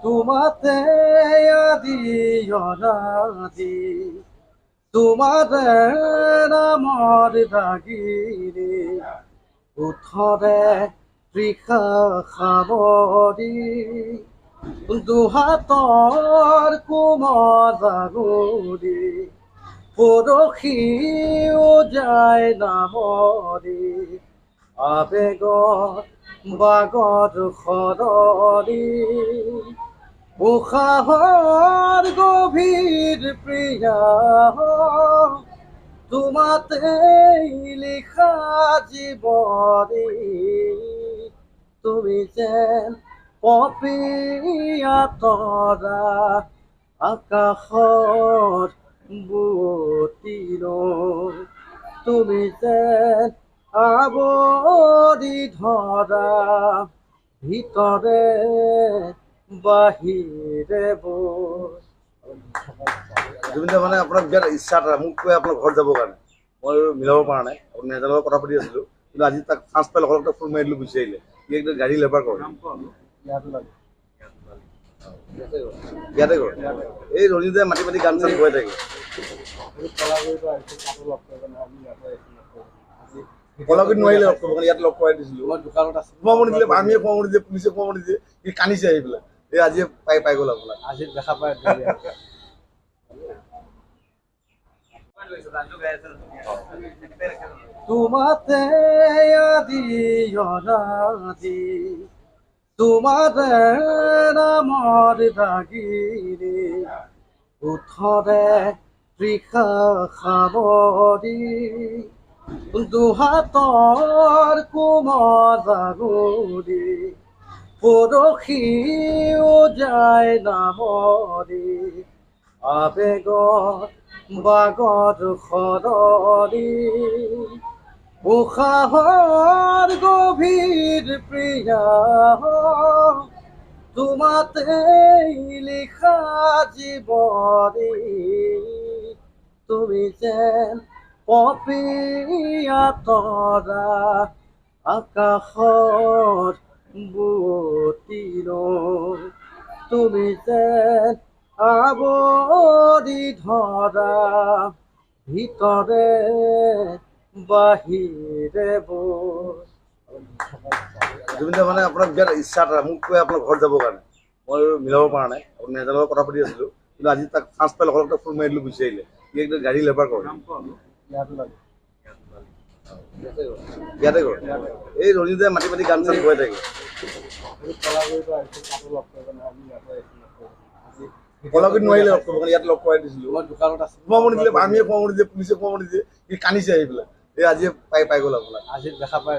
তোমাতে আদি অনাদি তোমাৰে নামৰ দাগিৰে উঠৰে তৃষা সাৱৰি দুহাতৰ কোমল জাগুৰি পৰহিও যায় নামৰি আবেগত বাগত সদৰি উশাহৰ গভীৰ প্ৰিয়া তোমাতে লিখা জীৱনী তুমি যেন পপীয়া তৰা আকাশত বুৱতীৰ তুমি যেন আৱৰি ধৰা ভিতৰে বাহিৰে জুবিন দা মানে আপোনাক বিৰাট ইচ্ছা এটা মোক কৈ আপোনাৰ ঘৰত যাবৰ কাৰণে মই মিলাব পৰা নাই আপুনি নেতাৰ লগত কথা পাতি আছিলোঁ কিন্তু আজি তাক চান্স পাই লগৰ ফোন মাৰি দিলোঁ গুচি আহিলে সি একদম গাড়ী লেবাৰ কৰে ইয়াতে কৰে এই ৰঞ্জিতে মাতি মাতি গান চান গৈ থাকে কলাগুৰিত নোৱাৰিলে লগ কৰিব কাৰণে ইয়াত লগ কৰাই দিছিলোঁ মই দোকানত আছোঁ সোমাব নিদিলে আৰ্মিয়ে সোমাব নিদিলে পুলিচে সোমাব নিদিলে সি কান্দিছে আহি পেলাই এই আজি পাই গ'ল আপোনাক আজি দেখা পাই তোমাতে আদি অনাদি তোমাৰে নামৰ দাগিৰে উঠৰে তৃষা সাৱৰি দুহাতৰ কোমল জাগুৰি পৰহিও যায় নামৰি আবেগত বাগত সদৰি উশাহৰ গভীৰ প্ৰিয়া তোমাতে লিখা জীৱনী তুমি যেন পপীয়া তৰা আকাশত বুৱতীৰ তুমি যেন আৱৰি ধৰা ভিতৰে বাহিৰে জুবিন দা মানে আপোনাক বিৰাট ইচ্ছা এটা মোক কৈ আপোনাৰ ঘৰত যাবৰ কাৰণে মই মিলাব পৰা নাই আপুনি নেতাৰ লগত কথা পাতি আছিলোঁ কিন্তু আজি তাক চান্স পাই লগৰ ফোন মাৰি দিলোঁ গুচি আহিলে সি একদম গাড়ী লেবাৰ কৰে ইয়াতে কৰে এই ৰঞ্জিতে মাতি মাতি গান চান গৈ থাকে কলাগুৰিত নোৱাৰিলে লগ কৰিব কাৰণে ইয়াত লগ কৰাই দিছিলোঁ মই দোকানত আছোঁ সোমাব নিদিলে আৰ্মিয়ে সোমাব নিদিলে পুলিচে সোমাব নিদিলে সি কান্দিছে আহি পেলাই এই আজি পাই গ'ল আপোনাক আজি দেখা পাই